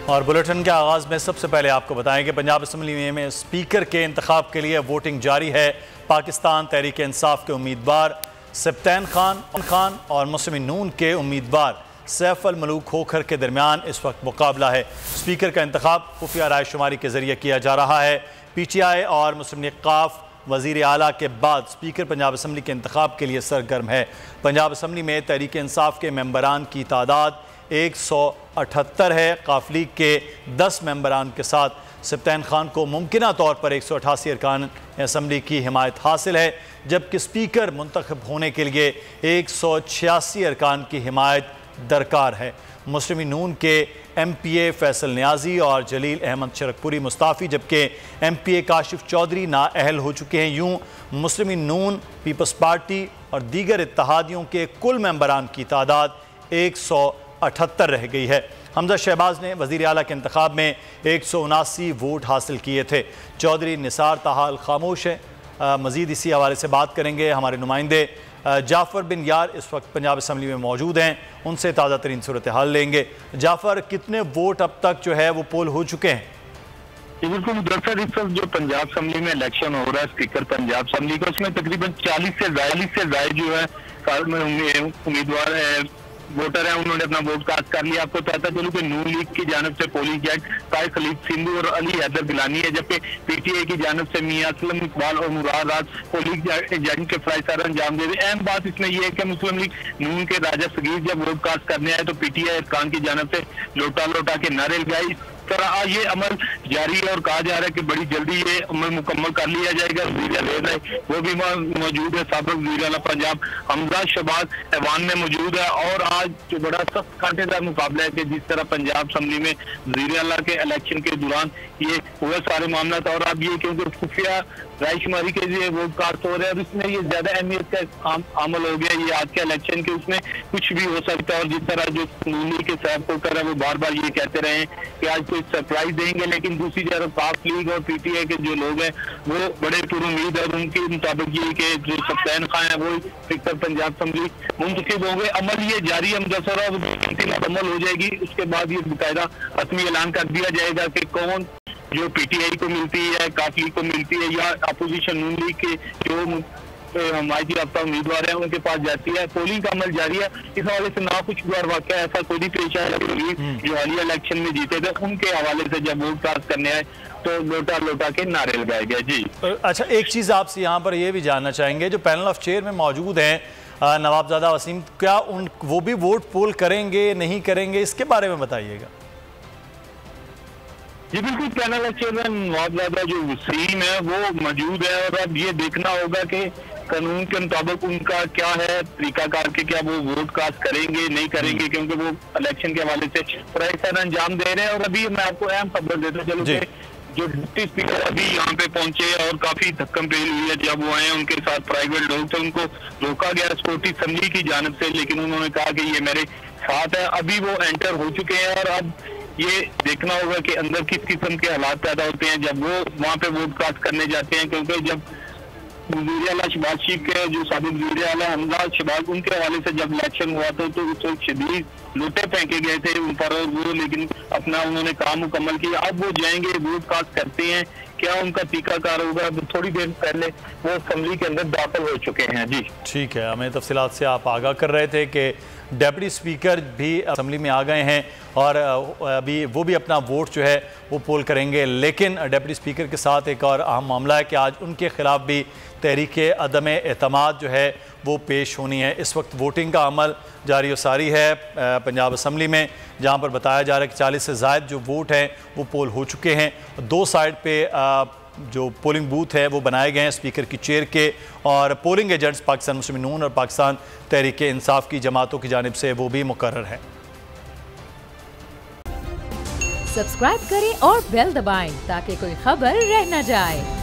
और बुलेटिन के आगाज़ में सबसे पहले आपको बताएं कि पंजाब असम्बली में स्पीकर के इंतखाब के लिए वोटिंग जारी है। पाकिस्तान तहरीक इंसाफ के उम्मीदवार सब्तैन खान और मुस्लिम नून के उम्मीदवार सैफ अल मलूक खोखर के दरमियान इस वक्त मुकाबला है। स्पीकर का इंतखाब खुफिया राय शुमारी के जरिए किया जा रहा है। PTI और मुस्लिम लीग काफ वज़ीर आला के बाद स्पीकर पंजाब असम्बली के इंतखाब के लिए सरगर्म है। पंजाब असम्बली में तहरीक इंसाफ के मेंबरान की तादाद 178 है। काफ लीग के 10 मेंबरान के साथ सब्तैन खान को मुमकिना तौर पर 188 अरकान असम्बली की हिमायत हासिल है, जबकि स्पीकर मुंतखब होने के लिए 186 अरकान की हिमायत दरकार है। मुस्लिम नून के MPA फैसल न्याजी और जलील अहमद शरकपुरी मुस्ताफ़ी, जबकि MPA काशिफ चौधरी नाअहल हो चुके हैं। यूँ मुस्लिम नून, पीपल्स पार्टी और दीगर इत्तहादियों के कुल मेंबरान की तादाद 178 रह गई है। हमजा शहबाज ने वज़ीर आला के इंतखाब में 179 वोट हासिल किए थे। चौधरी निसार ताहाल खामोश है। मज़ीद इसी हवाले से बात करेंगे। हमारे नुमाइंदे जाफ़र बिन यार इस वक्त पंजाब असम्बली में मौजूद हैं, उनसे ताज़ा तरीन सूरत हाल लेंगे। जाफ़र, कितने वोट अब तक जो है वो पोल हो चुके हैं? बिल्कुल, दरअसल इस वक्त जो पंजाब असम्बली में इलेक्शन हो रहा है स्पीकर पंजाब असम्बली का, उसमें तकरीबन 40 से ज़ायद जो है उम्मीदवार वोटर है, उन्होंने अपना वोट कास्ट कर लिया। आपको बताता चलूं कि नून लीग की जानब से पोलिंग एजेंट तारिक खलीद सिंधु और अली हैदर गिलानी है, जबकि PTI की जानब से मियां असलम इकबाल और मुराद राज पोलिंग एजेंट के फराइज सारा अंजाम दे रहे। अहम बात इसमें यह है कि मुस्लिम लीग नून के राजा सगीर जब वोट कास्ट करने आए तो PTI अरकान की जानब से लोटा लोटा के नारे लगाए। तरह ये अमल जारी है और कहा जा रहा है कि बड़ी जल्दी ये अमल मुकम्मल कर लिया जाएगा। वो भी मौजूद है, साबिक वज़ीर आला पंजाब हमजा शहबाज ऐवान में मौजूद है। और आज जो बड़ा सख्त कांटेदार मुकाबला है कि जिस तरह पंजाब असम्बली में वज़ीर आला के इलेक्शन के दौरान ये हुए सारे मामला, और अब ये क्योंकि खुफिया राय शुमारी के लिए वोट कास्ट हो रहे हैं और इसमें ये ज्यादा अहमियत का अमल हो गया ये आज के इलेक्शन के, उसमें कुछ भी हो सकता है। और जिस तरह जो नूनी के सैफ को कर है वो बार बार ये कहते रहे हैं कि आज कोई सरप्राइज देंगे, लेकिन दूसरी तरफ काफ लीग और PTI के जो लोग हैं वो बड़े पुरुम्मीद है और उनके मुताबिक ये कि जो सब्तैन खान है वो स्पीकर पंजाब असम्बली मुंतखब होंगे। अमल ये जारी है, मुदस्सरा मुकम्मल हो जाएगी, उसके बाद ये बाकायदा रस्मी ऐलान कर दिया जाएगा कि कौन जो PTI को मिलती है, काफ लीग को मिलती है या अपोजिशन नून लीग के जो हमायती रफ्ता उम्मीदवार है उनके पास जाती है। पोलिंग का अमल जारी है। इस हवाले से ना कुछ बार वाकया ऐसा कोई भी पेश आया जो हालिया इलेक्शन में जीते थे उनके हवाले से जब वोट कास्ट करने आए तो लोटा लोटा के नारे लगाए गए। जी अच्छा, एक चीज़ आपसे यहाँ पर यह भी जानना चाहेंगे, जो पैनल ऑफ चेयर में मौजूद हैं नवाबजादा वसीम, क्या वो भी वोट पोल करेंगे नहीं करेंगे, इसके बारे में बताइएगा। जी बिल्कुल, पैनल चेयरमैन नवाबजादा जो वसीम है वो मौजूद है और अब ये देखना होगा कि कानून के मुताबिक उनका क्या है तरीकाकार के, क्या वो वोट कास्ट करेंगे नहीं करेंगे, क्योंकि वो इलेक्शन के हवाले से फराइज अंजाम दे रहे हैं। और अभी मैं आपको अहम खबर देता चलूं कि जो डिप्टी स्पीकर अभी यहाँ पे पहुंचे और काफी धक्कम पेल हुई है, जब वो आए उनके साथ प्राइवेट लोग थे, उनको रोका गया सिक्योरिटी असम्बली की जानब से, लेकिन उन्होंने कहा कि ये मेरे साथ है। अभी वो एंटर हो चुके हैं और अब ये देखना होगा कि अंदर किस किस्म के हालात पैदा होते हैं जब वो वहाँ पे वोट कास्ट करने जाते हैं, क्योंकि जब वज़ीर आला शहबाज शरीफ के जो साबिक वज़ीर आला हमजा शहबाज उनके हवाले से जब इलेक्शन हुआ था तो उस वक्त शदीद लोटे फेंके गए थे उन पर वो, लेकिन अपना उन्होंने काम मुकम्मल किया। अब वो जाएंगे वोट कास्ट करते हैं, क्या उनका टीकाकार होगा। थोड़ी देर पहले वो असम्बली के अंदर दाखिल हो चुके हैं। जी ठीक है, हमें तफसीलात से आप आगाह कर रहे थे कि डिप्टी स्पीकर भी असम्बली में आ गए हैं और अभी वो भी अपना वोट जो है वो पोल करेंगे, लेकिन डिप्टी स्पीकर के साथ एक और अहम मामला है कि आज उनके ख़िलाफ़ भी तहरीक अदम एतमाद जो है वो पेश होनी है। इस वक्त वोटिंग का अमल जारी व सारी है पंजाब असम्बली में, जहाँ पर बताया जा रहा है कि 40 से ज़ायद जो वोट हैं वो पोल हो चुके हैं। दो साइड पे जो पोलिंग बूथ है वो बनाए गए हैं स्पीकर की चेयर के, और पोलिंग एजेंट्स पाकिस्तान मुस्लिम नून और पाकिस्तान तहरीक इंसाफ की जमातों की जानिब से वो भी मुकर्रर हैं। सब्सक्राइब करें और बेल दबाएं ताकि कोई खबर रह न जाए।